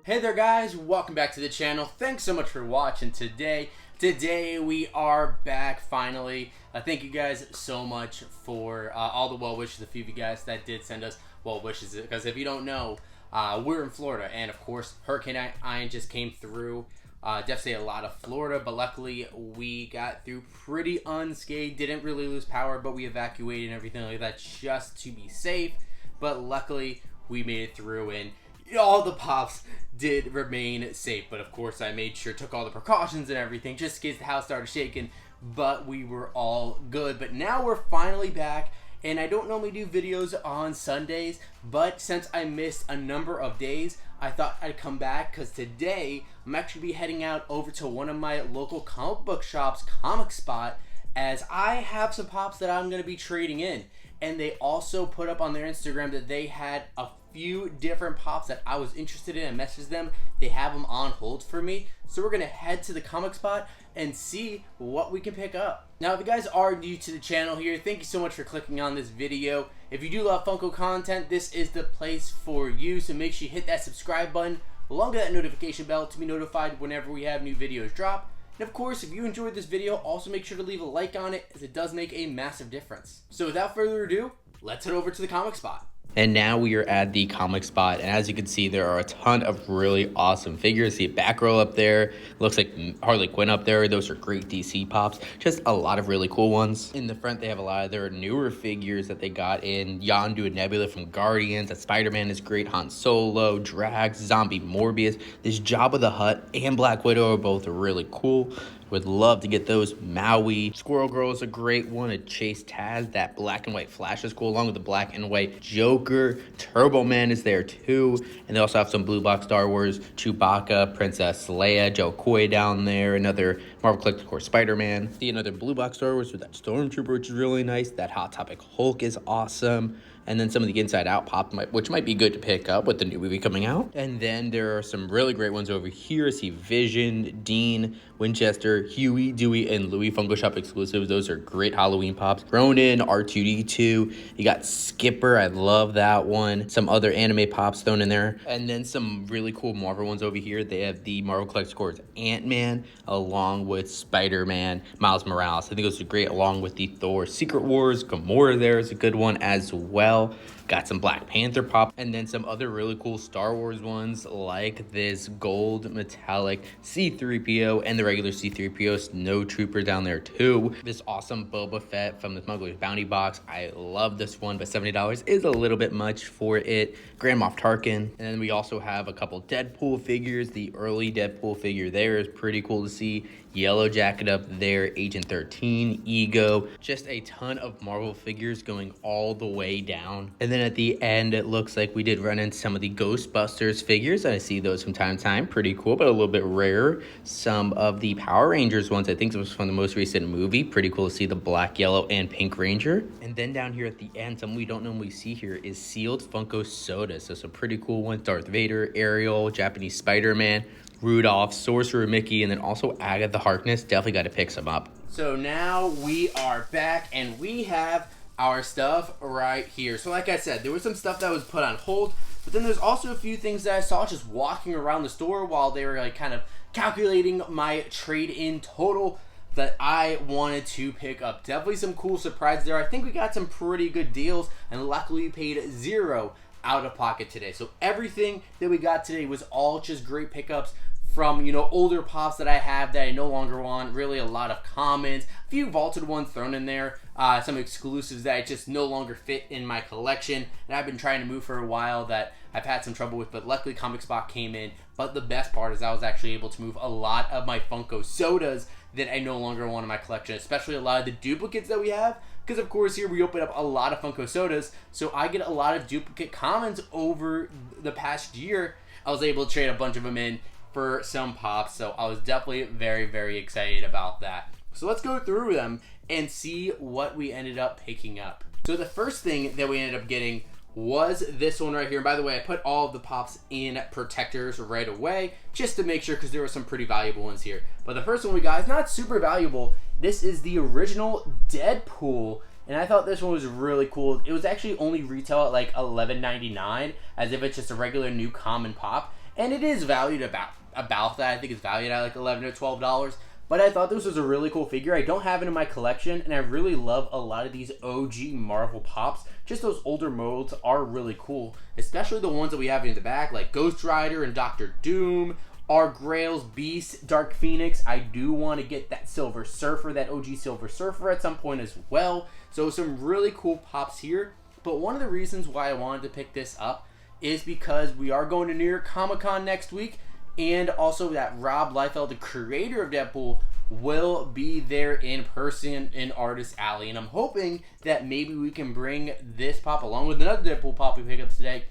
Hey there guys, welcome back to the channel. Thanks so much for watching today. Today we are back finally. Thank you guys so much for all the well wishes. A few of you guys that did send us well wishes, because if you don't know, we're in Florida, and of course Hurricane Ian just came through. Devastated a lot of Florida, but luckily we got through pretty unscathed. Didn't really lose power, but we evacuated and everything like that just to be safe. But luckily we made it through, and all the pops did remain safe. But of course I made sure, took all the precautions and everything just in case the house started shaking, but we were all good. But now we're finally back, and I don't normally do videos on Sundays, but since I missed a number of days, I thought I'd come back because today I'm actually be heading out over to one of my local comic book shops, Comic Spot, as I have some pops that I'm going to be trading in. And they also put up on their Instagram that they had a few different pops that I was interested in, and messaged them. They have them on hold for me. So we're going to head to the Comic Spot and see what we can pick up. Now, if you guys are new to the channel here, thank you so much for clicking on this video. If you do love Funko content, this is the place for you. So make sure you hit that subscribe button along with that notification bell to be notified whenever we have new videos drop. And of course, if you enjoyed this video, also make sure to leave a like on it, as it does make a massive difference. So without further ado, let's head over to the Comic Spot. And now we are at the Comic Spot, and as you can see, there are a ton of really awesome figures. See Batgirl up there, looks like Harley Quinn up there. Those are great DC pops, just a lot of really cool ones. In the front, they have a lot of their newer figures that they got in. Yondu and Nebula from Guardians, that Spider-Man is great, Han Solo, Drax, Zombie Morbius. This Jabba the Hutt and Black Widow are both really cool. Would love to get those. Maui. Squirrel Girl is a great one. A Chase Taz. That black and white Flash is cool, along with the black and white Joker. Turbo Man is there too. And they also have some blue box Star Wars. Chewbacca, Princess Leia, Joe Coy down there. Another Marvel Collector Corps Spider-Man. See another blue box Star Wars with that Stormtrooper, which is really nice. That Hot Topic Hulk is awesome. And then some of the Inside Out pop, which might be good to pick up with the new movie coming out. And then there are some really great ones over here. See Vision, Dean, Winchester, Huey, Dewey, and Louie Funko Shop exclusives. Those are great Halloween pops. Ronin, R2-D2. You got Skipper. I love that one. Some other anime pops thrown in there. And then some really cool Marvel ones over here. They have the Marvel Collector Corps Ant-Man, along with Spider-Man, Miles Morales. I think those are great, along with the Thor Secret Wars. Gamora there is a good one as well. Got some Black Panther pop, and then some other really cool Star Wars ones, like this gold metallic C-3PO and the regular C-3PO Snow Trooper down there too. This awesome Boba Fett from the Smuggler's Bounty box. I love this one, but $70 is a little bit much for it. Grand Moff Tarkin. And then we also have a couple Deadpool figures. The early Deadpool figure there is pretty cool to see. Yellow Jacket up there, Agent 13, Ego, just a ton of Marvel figures going all the way down. And then at the end, it looks like we did run into some of the Ghostbusters figures. I see those from time to time, pretty cool, but a little bit rare. Some of the Power Rangers ones, I think it was from the most recent movie. Pretty cool to see the black, yellow, and pink Ranger. And then down here at the end, something we don't normally see here is sealed Funko sodas. So some pretty cool ones, Darth Vader, Ariel, Japanese Spider-Man, Rudolph, Sorcerer Mickey, and then also Agatha Harkness. Definitely got to pick some up. So now we are back, and we have our stuff right here. So like I said, there was some stuff that was put on hold, but then there's also a few things that I saw just walking around the store while they were like kind of calculating my trade-in total that I wanted to pick up. Definitely some cool surprises there. I think we got some pretty good deals, and luckily we paid $0 out of pocket today. So everything that we got today was all just great pickups from, you know, older pops that I have that I no longer want. Really a lot of comments, a few vaulted ones thrown in there, some exclusives that I just no longer fit in my collection, and I've been trying to move for a while that I've had some trouble with, but luckily Comic Spot came in. But the best part is I was actually able to move a lot of my Funko sodas that I no longer want in my collection, especially a lot of the duplicates that we have, because of course here we open up a lot of Funko sodas, so I get a lot of duplicate commons over the past year. I was able to trade a bunch of them in for some pops, so I was definitely very, very excited about that. So let's go through them and see what we ended up picking up. So the first thing that we ended up getting was this one right here. And by the way, I put all of the pops in protectors right away just to make sure, because there were some pretty valuable ones here. But the first one we got is not super valuable. This is the original Deadpool, and I thought this one was really cool. It was actually only retail at like $11.99, as if it's just a regular new common pop. and it is valued about that. I think it's valued at like $11 to $12. But I thought this was a really cool figure. I don't have it in my collection, and I really love a lot of these OG Marvel Pops. Just those older molds are really cool, especially the ones that we have in the back, like Ghost Rider and Doctor Doom, our Grails, Beast, Dark Phoenix. I do want to get that Silver Surfer, that OG Silver Surfer at some point as well. So some really cool pops here. But one of the reasons why I wanted to pick this up is because we are going to New York Comic Con next week. And also that Rob Liefeld, the creator of Deadpool, will be there in person in Artist Alley. And I'm hoping that maybe we can bring this pop along with another Deadpool pop we picked up today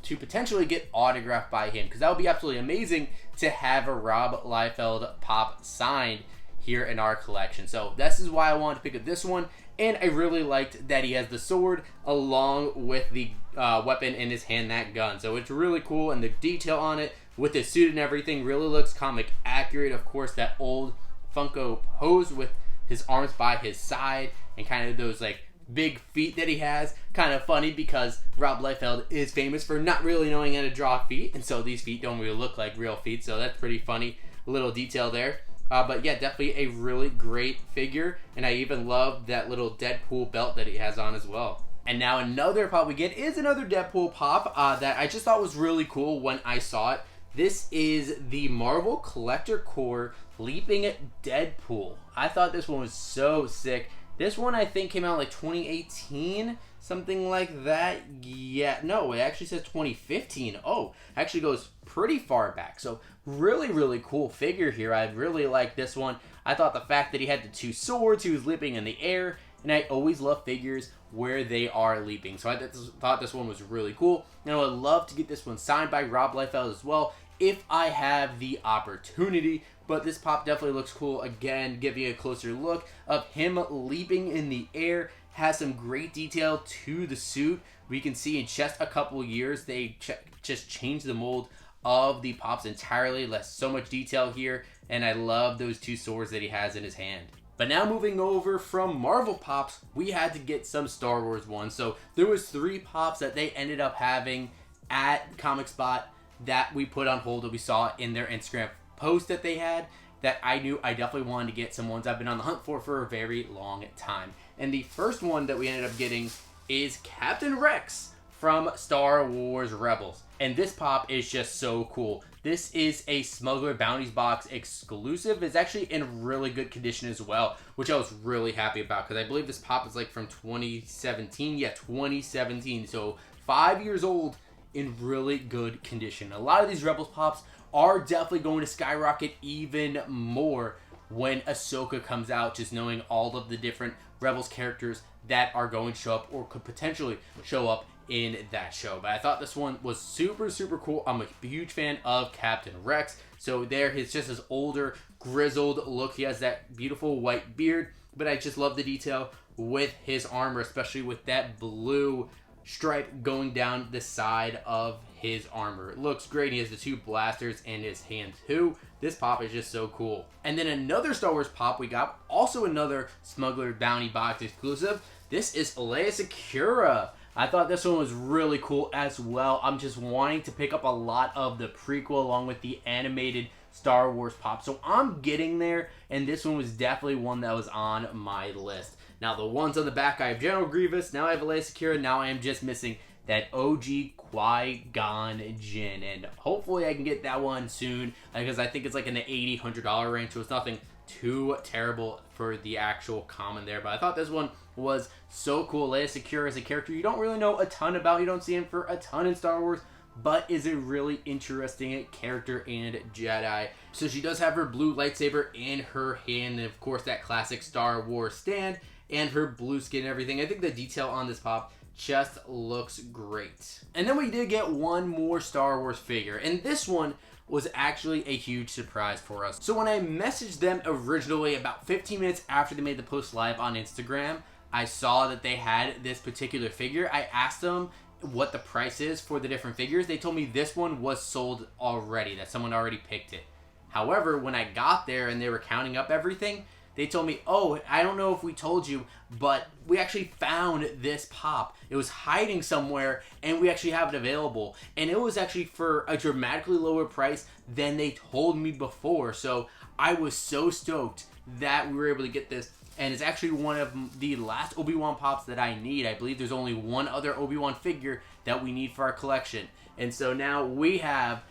to potentially get autographed by him. Because that would be absolutely amazing to have a Rob Liefeld pop signed here in our collection. So this is why I wanted to pick up this one. And I really liked that he has the sword along with the weapon in his hand, that gun. So it's really cool, and the detail on it with the suit and everything really looks comic accurate. Of course, that old Funko pose with his arms by his side and kind of those like big feet that he has. Kind of funny because Rob Liefeld is famous for not really knowing how to draw feet, and so these feet don't really look like real feet. So that's pretty funny, a little detail there. But yeah, definitely a really great figure, and I even love that little Deadpool belt that he has on as well. And now another pop we get is another Deadpool pop that I just thought was really cool when I saw it. This is the Marvel Collector Core Leaping Deadpool. I thought this one was so sick. This one I think came out like 2018, something like that. Yeah, no, it actually says 2015. Oh, actually goes pretty far back. So really, really cool figure here. I really like this one. I thought the fact that he had the two swords, he was leaping in the air, and I always love figures where they are leaping. So I thought this one was really cool, and I would love to get this one signed by Rob Liefeld as well if I have the opportunity. But this pop definitely looks cool. Again, giving you a closer look of him leaping in the air. Has some great detail to the suit. We can see in just a couple years they just changed the mold of the pops entirely. Less so much detail here, and I love those two swords that he has in his hand. But now moving over from Marvel Pops, we had to get some Star Wars ones. So there was 3 pops that they ended up having at Comic Spot that we put on hold, that we saw in their Instagram post that they had, that I knew I definitely wanted to get some ones I've been on the hunt for a very long time. And the first one that we ended up getting is Captain Rex from Star Wars Rebels. And this pop is just so cool. This is a Smuggler Bounties box exclusive. It's actually in really good condition as well, which I was really happy about because I believe this pop is like from 2017. Yeah, 2017. So 5 years old in really good condition. A lot of these Rebels pops are definitely going to skyrocket even more when Ahsoka comes out, just knowing all of the different Rebels characters that are going to show up or could potentially show up in that show. But I thought this one was super, super cool. I'm a huge fan of Captain Rex. So there, he's just his older, grizzled look. He has that beautiful white beard, but I just love the detail with his armor, especially with that blue stripe going down the side of his armor. It looks great. He has the 2 blasters in his hand too. This pop is just so cool. And then another Star Wars pop we got, also another Smuggler Bounty box exclusive. This is Leia Secura. I thought this one was really cool as well. I'm just wanting to pick up a lot of the prequel along with the animated Star Wars pop. So I'm getting there, and this one was definitely one that was on my list. Now the ones on the back, I have General Grievous, now I have Leia Secura, now I am just missing that OG Qui-Gon Jinn, and hopefully I can get that one soon, because I think it's like in the $80, $100 range, so it's nothing too terrible for the actual common there. But I thought this one was so cool. Leia Secura is a character you don't really know a ton about, you don't see him for a ton in Star Wars, but is a really interesting character and Jedi. So she does have her blue lightsaber in her hand, and of course that classic Star Wars stand, and her blue skin and everything. I think the detail on this pop just looks great. And then we did get one more Star Wars figure, and this one was actually a huge surprise for us. So when I messaged them originally about 15 minutes after they made the post live on Instagram, I saw that they had this particular figure. I asked them what the price is for the different figures. They told me this one was sold already, that someone already picked it. However, when I got there and they were counting up everything, they told me, oh, I don't know if we told you, but we actually found this pop. It was hiding somewhere, and we actually have it available. And it was actually for a dramatically lower price than they told me before. So I was so stoked that we were able to get this. And it's actually one of the last Obi-Wan pops that I need. I believe there's only one other Obi-Wan figure that we need for our collection. And so now we have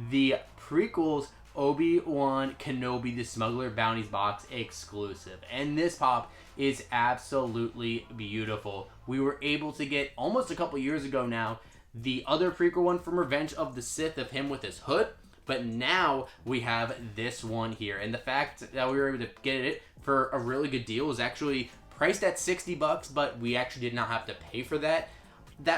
the prequels Obi-Wan Kenobi the Smuggler Bounties box exclusive. And this pop is absolutely beautiful. We were able to get, almost a couple years ago now, the other prequel one from Revenge of the Sith of him with his hood. But now we have this one here. And the fact that we were able to get it for a really good deal was actually priced at $60, but we actually did not have to pay for that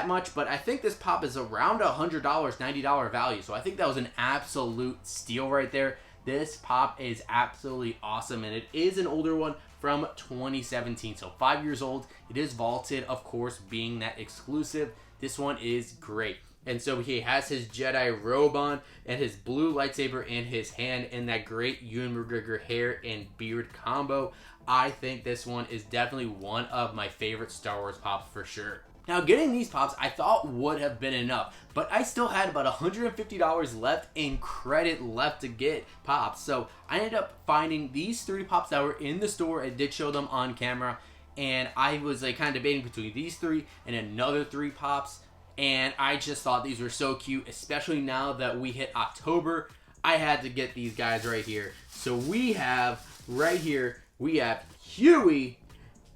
much. But I think this pop is around $100, $90 value. So I think that was an absolute steal right there. This pop is absolutely awesome, and it is an older one from 2017. So 5 years old. It is vaulted, of course, being that exclusive. This one is great. And so he has his Jedi robe on and his blue lightsaber in his hand and that great Ewan McGregor hair and beard combo. I think this one is definitely one of my favorite Star Wars pops for sure. Now, getting these pops I thought would have been enough, but I still had about $150 left in credit left to get pops. So I ended up finding these 3 pops that were in the store. I did show them on camera, and I was like kind of debating between these 3 and another 3 pops. And I just thought these were so cute, especially now that we hit October. I had to get these guys right here. So we have, right here, we have Huey,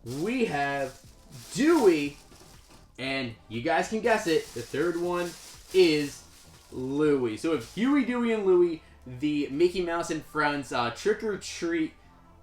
we have Dewey, and you guys can guess it, the third one is Louie. So we have Huey, Dewey, and Louie, the Mickey Mouse and Friends Trick or Treat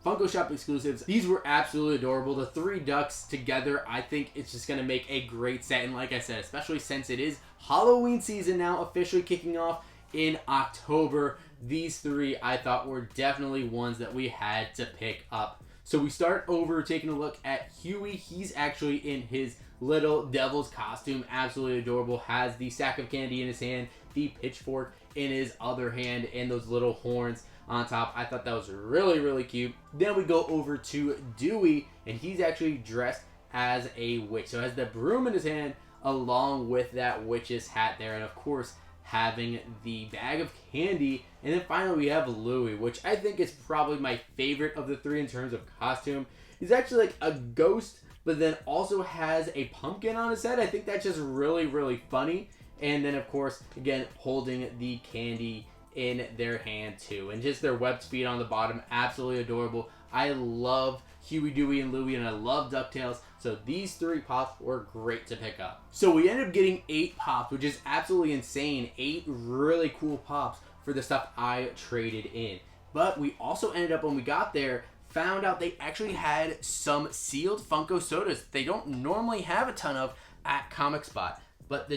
Funko Shop exclusives. These were absolutely adorable. The 3 ducks together, I think it's just going to make a great set. And like I said, especially since it is Halloween season now, officially kicking off in October, these 3 I thought were definitely ones that we had to pick up. So we start over taking a look at Huey. He's actually in his little devil's costume. Absolutely adorable. Has the sack of candy in his hand, the pitchfork in his other hand, and those little horns on top. I thought that was really, really cute. Then we go over to Dewey, and he's actually dressed as a witch. So has the broom in his hand along with that witch's hat there, and of course having the bag of candy. And then finally we have Louie, which I think is probably my favorite of the 3 in terms of costume. He's actually like a ghost, but then also has a pumpkin on his head. I think that's just really, really funny. And then of course, again, holding the candy in their hand too, and just their webbed feet on the bottom, absolutely adorable. I love Huey, Dewey, and Louie, and I love DuckTales, so these 3 pops were great to pick up. So we ended up getting 8 pops, which is absolutely insane. 8 really cool pops for the stuff I traded in. But we also ended up, when we got there, found out they actually had some sealed Funko sodas they don't normally have a ton of at Comic Spot. But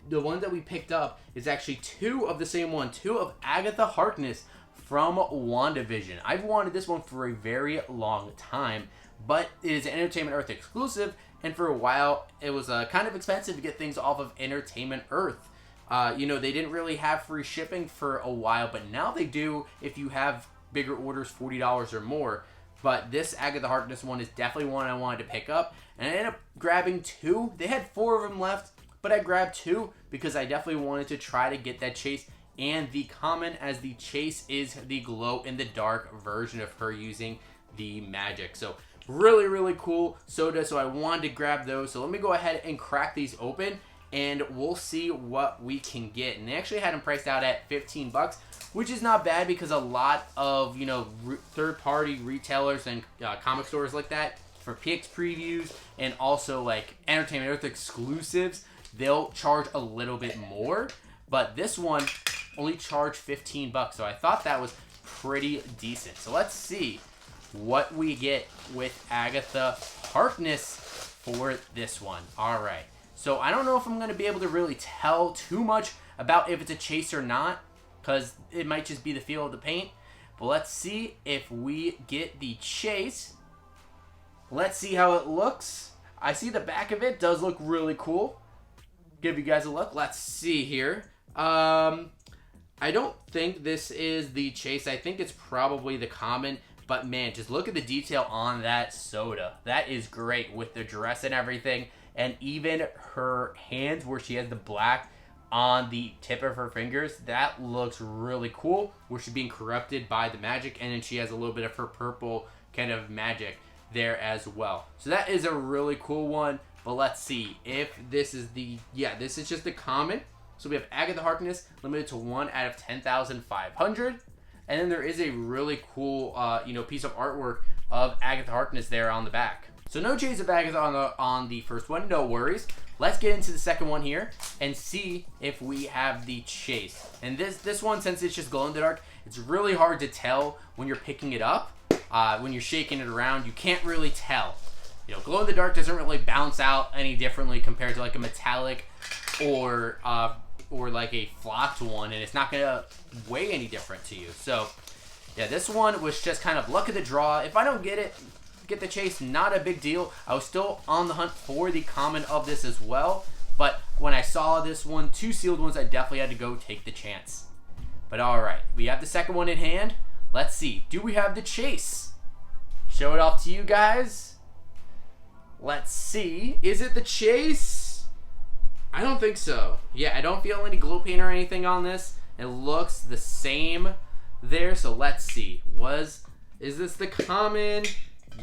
the one that we picked up is actually 2 of the same one, 2 of Agatha Harkness from WandaVision. I've wanted this one for a very long time, but it is an Entertainment Earth exclusive, and for a while it was kind of expensive to get things off of Entertainment Earth. You know, they didn't really have free shipping for a while, but now they do if you have bigger orders, $40 or more. But this Agatha Harkness one is definitely one I wanted to pick up, and I ended up grabbing 2. They had 4 of them left, but I grabbed 2 because I definitely wanted to try to get that Chase and the common, as the Chase is the glow-in-the-dark version of her using the magic. So really, really cool soda, so I wanted to grab those. So let me go ahead and crack these open, and we'll see what we can get. And they actually had them priced out at $15, which is not bad because a lot of, you know, third-party retailers and comic stores like that, for PX previews and also like Entertainment Earth exclusives, they'll charge a little bit more, but this one only charged $15, so I thought that was pretty decent. So let's see what we get with Agatha Harkness for this one. All right, so I don't know if I'm going to be able to really tell too much about if it's a Chase or not, because it might just be the feel of the paint, but let's see if we get the Chase. Let's see how it looks. I see the back of it does look really cool. Give you guys a look. Let's see here. I don't think this is the Chase. I think it's probably the common, But man, just look at the detail on that soda. That is great with the dress and everything. And even her hands where she has the black on the tip of her fingers, that looks really cool, where she's being corrupted by the magic, and then she has a little bit of her purple kind of magic there as well. So that is a really cool one. But let's see if this is the, yeah, this is just the common. So we have Agatha Harkness, limited to 1 out of 10,500. And then there is a really cool, piece of artwork of Agatha Harkness there on the back. So no chase of Agatha on the first one, no worries. Let's get into the second one here and see if we have the chase. And this one, since it's just glow in the dark, it's really hard to tell when you're picking it up. When you're shaking it around, you can't really tell. You know, glow in the dark doesn't really bounce out any differently compared to like a metallic or like a flocked one, and it's not gonna weigh any different to you. So yeah, this one was just kind of luck of the draw. If I don't get the chase, not a big deal. I was still on the hunt for the common of this as well, but when I saw this one, 2 sealed ones, I definitely had to go take the chance. But all right, we have the second one in hand. Let's see, do we have the chase? Show it off to you guys. Let's see, is it the chase? I don't think so. Yeah, I don't feel any glow paint or anything on this. It looks the same there, so let's see. Is this the common?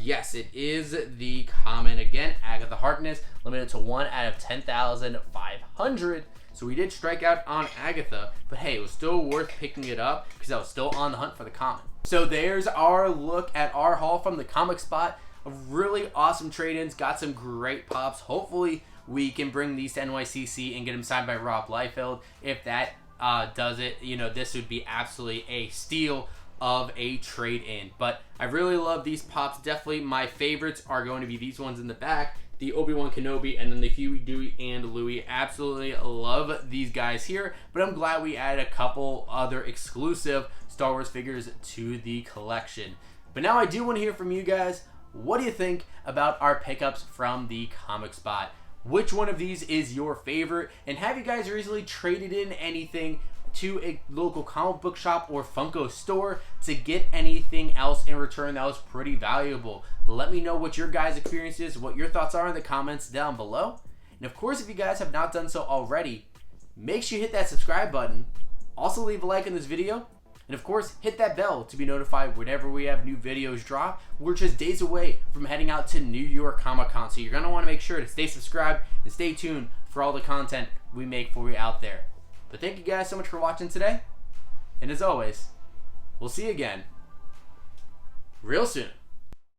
Yes, it is the common again. Agatha Harkness, limited to 1 out of 10,500. So we did strike out on Agatha, but hey, it was still worth picking it up because I was still on the hunt for the common. So there's our look at our haul from the comic spot. A really awesome trade-ins, got some great pops. Hopefully we can bring these to NYCC and get them signed by Rob Liefeld. If that does it, this would be absolutely a steal of a trade-in. But I really love these pops. Definitely my favorites are going to be these ones in the back, the Obi-Wan Kenobi, and then the Huey, Dewey, and Louie. Absolutely love these guys here, but I'm glad we added a couple other exclusive Star Wars figures to the collection. But now I do want to hear from you guys. What do you think about our pickups from the comic spot? Which one of these is your favorite? And have you guys recently traded in anything to a local comic book shop or Funko store to get anything else in return that was pretty valuable? Let me know what your guys' experience is, what your thoughts are in the comments down below. And of course, if you guys have not done so already, make sure you hit that subscribe button. Also leave a like in this video. And of course, hit that bell to be notified whenever we have new videos drop. We're just days away from heading out to New York Comic Con, so you're going to want to make sure to stay subscribed and stay tuned for all the content we make for you out there. But thank you guys so much for watching today. And as always, we'll see you again real soon.